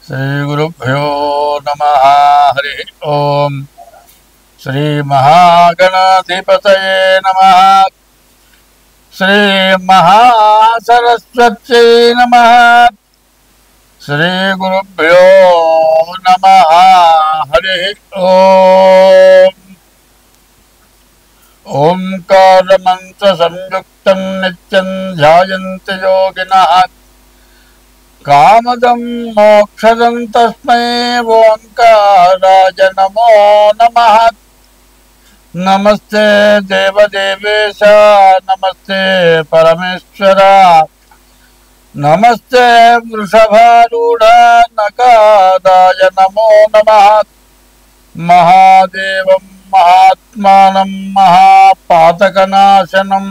श्रीगुरुभ्यो नमः। हरि ओम। श्री महागणाधिपतये नमः। श्री महासरस्वत्यै नमः। श्री गुरुभ्यो नमः। हरि ओम। ओंकार मंत्र संयुक्तं नित्यं ध्यायन्ति योगिनः कामदं मोक्षदं तस्मै ओंकाराय नमो नमः। नमस्ते देवदेवेश नमस्ते परमेश्वर नमस्ते वृषभारूढ़ नकादाय नमो नमः। महादेवं महात्मानं महापातकनाशनं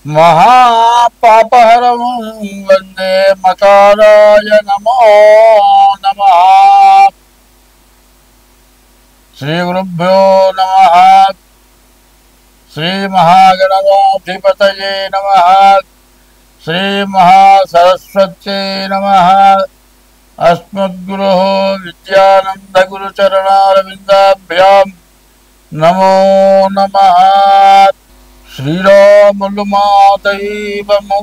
महापापहरं वंदे मकाराय नमो नमः। श्री गुरुभ्यो नमः। श्री महागणाधिपतये नमः। श्री महासरस्वत्यै नमः। अस्मद्गुरोः विद्यानंद गुरुचरणारविंदाभ्यां नमो नमः। శ్రీరాములు మా దైవము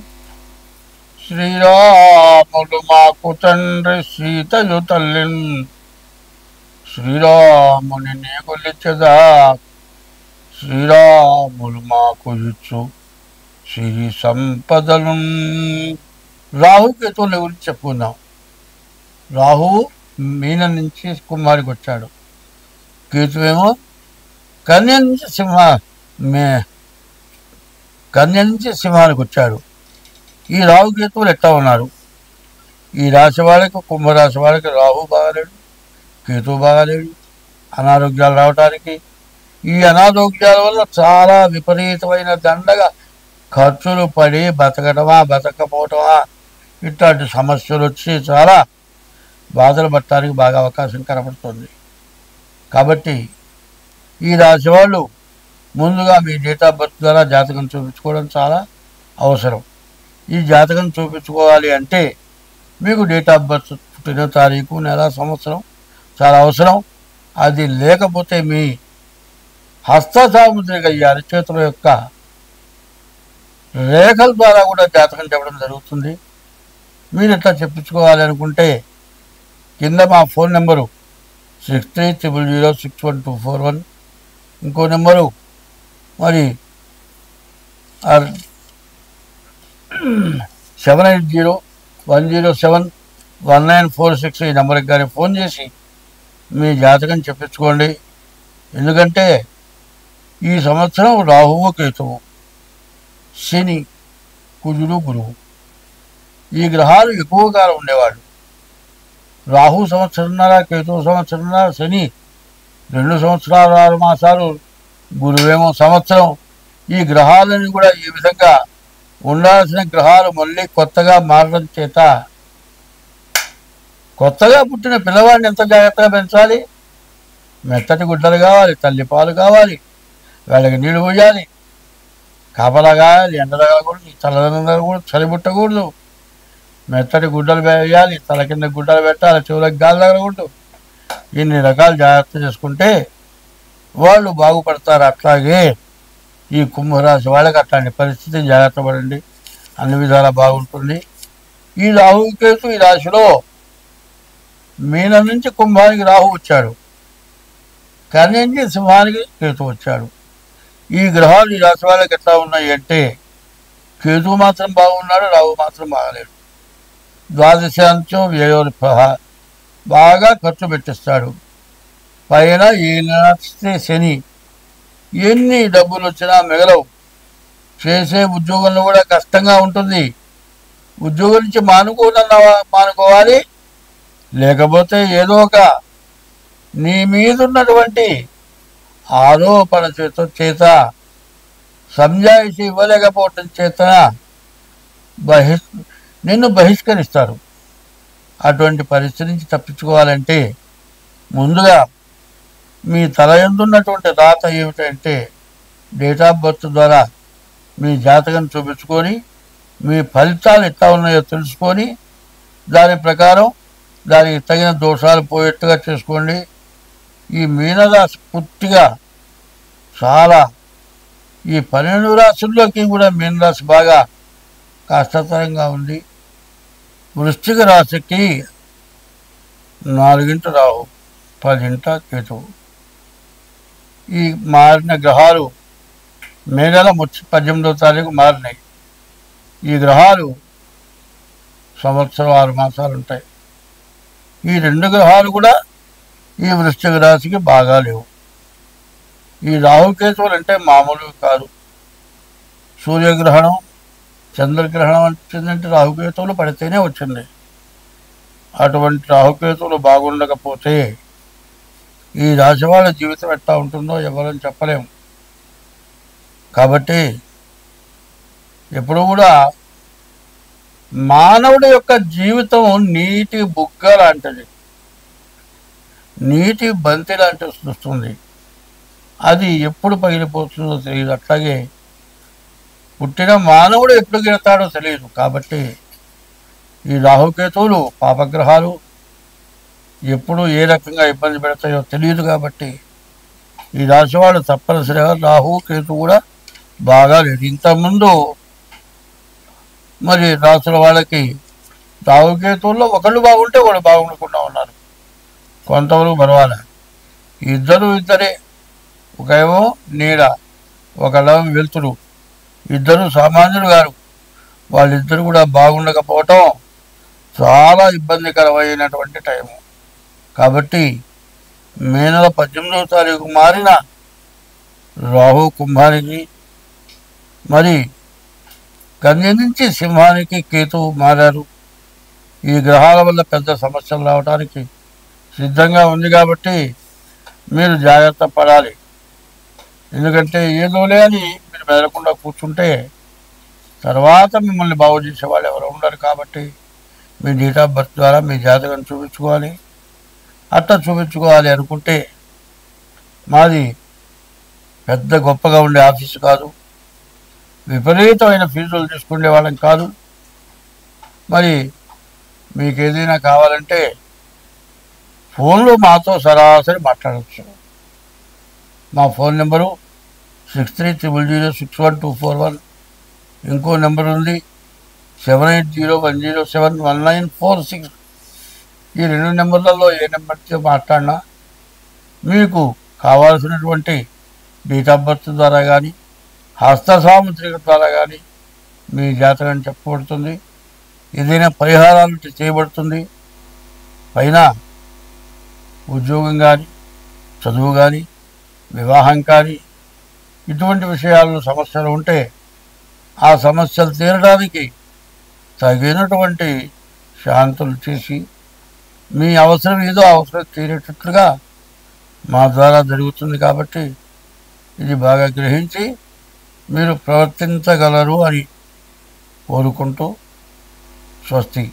శ్రీరాములు మాకు తండ్రి సీతయు తల్లిన్ శ్రీరాముని కొలిచెదా శ్రీరాములు మాకు ఇచ్చు సిరి సంపదలు. రాహుకేతువుల గురించి చెప్పుకుందాం. రాహువు మీన నుంచి కుమారికి వచ్చాడు. కేతువేమో కన్య నుంచి కన్య నుంచి సింహానికి వచ్చాడు. ఈ రాహుకేతువులు ఎట్లా ఉన్నారు? ఈ రాశి వాళ్ళకి, కుంభరాశి వాళ్ళకి రాహు బాగాలేడు, కేతువు బాగాలేడు. అనారోగ్యాలు రావటానికి, ఈ అనారోగ్యాల వల్ల చాలా విపరీతమైన దండగా ఖర్చులు పడి బతకటమా బతకపోవటమా ఇట్లాంటి సమస్యలు వచ్చి చాలా బాధలు పడటానికి బాగా అవకాశం కనబడుతుంది. కాబట్టి ఈ రాశి వాళ్ళు ముందుగా మీ డేట్ ఆఫ్ బర్త్ ద్వారా జాతకం చూపించుకోవడం చాలా అవసరం. ఈ జాతకం చూపించుకోవాలి అంటే మీకు డేట్ ఆఫ్ బర్త్, పుట్టిన తారీఖు, నెల, సంవత్సరం చాలా అవసరం. అది లేకపోతే మీ హస్త సాముద్రిక, ఈ అరచేతుల యొక్క రేఖల ద్వారా కూడా జాతకం చెప్పడం జరుగుతుంది. మీరు ఎట్లా చెప్పించుకోవాలి అనుకుంటే కింద మా ఫోన్ నెంబరు 6300061241, ఇంకో నెంబరు మరి 7801071946 ఈ నెంబర్కి కానీ ఫోన్ చేసి మీ జాతకం చెప్పించుకోండి. ఎందుకంటే ఈ సంవత్సరం రాహువు, కేతువు, శని, కుజుడు, గురువు ఈ గ్రహాలు ఎక్కువ కాలం ఉండేవాళ్ళు. రాహు సంవత్సరంన్నర, కేతువు సంవత్సరంన్నర, శని 2 సంవత్సరాలు 6 మాసాలు, గురువేమో సంవత్సరం. ఈ గ్రహాలను కూడా ఈ విధంగా ఉండాల్సిన గ్రహాలు మళ్ళీ కొత్తగా మారడం చేత కొత్తగా పుట్టిన పిల్లవాడిని ఎంత జాగ్రత్తగా పెంచాలి. మెత్తటి గుడ్డలు కావాలి, తల్లిపాలు కావాలి, వాళ్ళకి నీళ్ళు పోయాలి, కాపలా కావాలి, ఎండ తగలకూడదు, చల్లదనం తగలకూడదు, చలి పుట్టకూడదు, మెత్తటి గుడ్డలు వేయాలి, తల కింద గుడ్డలు పెట్టాలి, చెవులకు గాలి తగలకూడదు. ఇన్ని రకాలు జాగ్రత్త చేసుకుంటే వాళ్ళు బాగుపడతారు. అట్లాగే ఈ కుంభరాశి వాళ్ళకి అట్లాంటి పరిస్థితి జాగ్రత్త పడండి, అన్ని విధాలా బాగుంటుంది. ఈ రాహుకేతు ఈ రాశిలో మీన నుంచి కుంభానికి రాహు వచ్చాడు, కన్య నుంచి సింహానికి కేతు వచ్చాడు. ఈ గ్రహాలు ఈ రాశి వాళ్ళకి ఎట్లా ఉన్నాయి అంటే కేతువు మాత్రం బాగున్నాడు, రాహు మాత్రం బాగలేడు. ద్వాదశాంశం వ్యయోర్భః, బాగా ఖర్చు పెట్టిస్తాడు. పైన ఈనాస్తే శని, ఎన్ని డబ్బులు వచ్చినా మిగలవు. చేసే ఉద్యోగంలో కూడా కష్టంగా ఉంటుంది. ఉద్యోగం నుంచి మానుకోవాలి, లేకపోతే ఏదో ఒక నీ మీద ఉన్నటువంటి ఆరోపణ చేత సంజాయిషి ఇవ్వలేకపోవటం చేత నిన్ను బహిష్కరిస్తారు. అటువంటి పరిస్థితి నుంచి తప్పించుకోవాలంటే ముందుగా మీ తల యందున్నటువంటి రాత ఏమిటంటే డేట్ ఆఫ్ బర్త్ ద్వారా మీ జాతకం చూపించుకొని మీ ఫలితాలు ఎట్లా ఉన్నాయో తెలుసుకొని దాని ప్రకారం దానికి తగిన దోషాలు పోయేట్టుగా చేసుకోండి. ఈ మీనరాశి పూర్తిగా చాలా ఈ 12 రాశుల్లోకి కూడా మీనరాశి బాగా కష్టతరంగా ఉంది. వృశ్చిక రాశికి 4 రాహు, 10 కేతువు. ఈ మారిన గ్రహాలు మే నెల 18వ తారీఖు మారినాయి. ఈ గ్రహాలు సంవత్సరం 6 మాసాలు ఉంటాయి. ఈ 2 గ్రహాలు కూడా ఈ వృశ్చిక రాశికి బాగా లేవు. ఈ రాహుకేతువులు అంటే మామూలు కాదు. సూర్యగ్రహణం, చంద్రగ్రహణం వచ్చిందంటే రాహుకేతువులు పడితేనే వచ్చింది. అటువంటి రాహుకేతువులు బాగుండకపోతే ఈ రాశి వాళ్ళ జీవితం ఎట్లా ఉంటుందో ఎవరని చెప్పలేము. కాబట్టి ఎప్పుడు కూడా మానవుడి యొక్క జీవితం నీటి బుగ్గ లాంటిది, నీటి బంతి లాంటి వస్తుంది. అది ఎప్పుడు పగిలిపోతుందో తెలియదు. అట్లాగే పుట్టిన మానవుడు ఎప్పుడు గిడతాడో తెలియదు. కాబట్టి ఈ రాహుకేతువులు పాపగ్రహాలు ఎప్పుడు ఏ రకంగా ఇబ్బంది పెడతాయో తెలియదు. కాబట్టి ఈ రాశి వాళ్ళు తప్పనిసరిగా రాహు కేతు కూడా బాగా లేదు. ఇంతకుముందు మరి రాసుల వాళ్ళకి రాహుకేతువుల్లో ఒకళ్ళు బాగుంటే ఒకళ్ళు బాగుండకుండా ఉన్నారు. కొంతవరకు పర్వాలే. ఇద్దరే, ఒకేమో నీడ, ఒకళ్ళేమో వెలుతురు. ఇద్దరు సామాన్యులు గారు. వాళ్ళిద్దరు కూడా బాగుండకపోవటం చాలా ఇబ్బందికరమైనటువంటి టైము. కాబట్టి మే నెల 18వ తారీఖు మారిన రాహు కుంభానికి, మరి కన్య నుంచి సింహానికి కేతువు మారారు. ఈ గ్రహాల వల్ల పెద్ద సమస్యలు రావడానికి సిద్ధంగా ఉంది. కాబట్టి మీరు జాగ్రత్త పడాలి. ఎందుకంటే ఏదోలే అని మీరు మెదలకుండా కూర్చుంటే తర్వాత మిమ్మల్ని బాగు చేసేవాళ్ళు ఎవరు ఉండరు. కాబట్టి మీ డేట్ ఆఫ్ బర్త్ ద్వారా మీ జాతకం చూపించుకోవాలి. అట్లా చూపించుకోవాలి అనుకుంటే మాది పెద్ద గొప్పగా ఉండే ఆఫీసు కాదు, విపరీతమైన ఫీజులు తీసుకునే వాళ్ళం కాదు. మరి మీకు ఏదైనా కావాలంటే ఫోన్లో మాతో సరాసరి మాట్లాడవచ్చు. మా ఫోన్ నెంబరు 6300061241. ఇంకో నెంబర్ ఉంది 7801071946. ఈ 2 నెంబర్లలో ఏ నెంబర్తో మాట్లాడినా మీకు కావాల్సినటువంటి డేట్ ఆఫ్ బర్త్ ద్వారా కానీ హస్త సాముద్రిక ద్వారా కానీ మీ జాతకం చెప్పబడుతుంది. ఏదైనా పరిహారాలు చేయబడుతుంది. పైన ఉద్యోగం కానీ, చదువు కానీ, వివాహం కానీ, ఇటువంటి విషయాల్లో సమస్యలు ఉంటే ఆ సమస్యలు తీరడానికి తగినటువంటి శాంతులు చేసి మీ అవసరం ఏదో అవసరం తీరేటట్లుగా మా ద్వారా జరుగుతుంది. కాబట్టి ఇది బాగా గ్రహించి మీరు ప్రవర్తించగలరు అని కోరుకుంటూ స్వస్తి.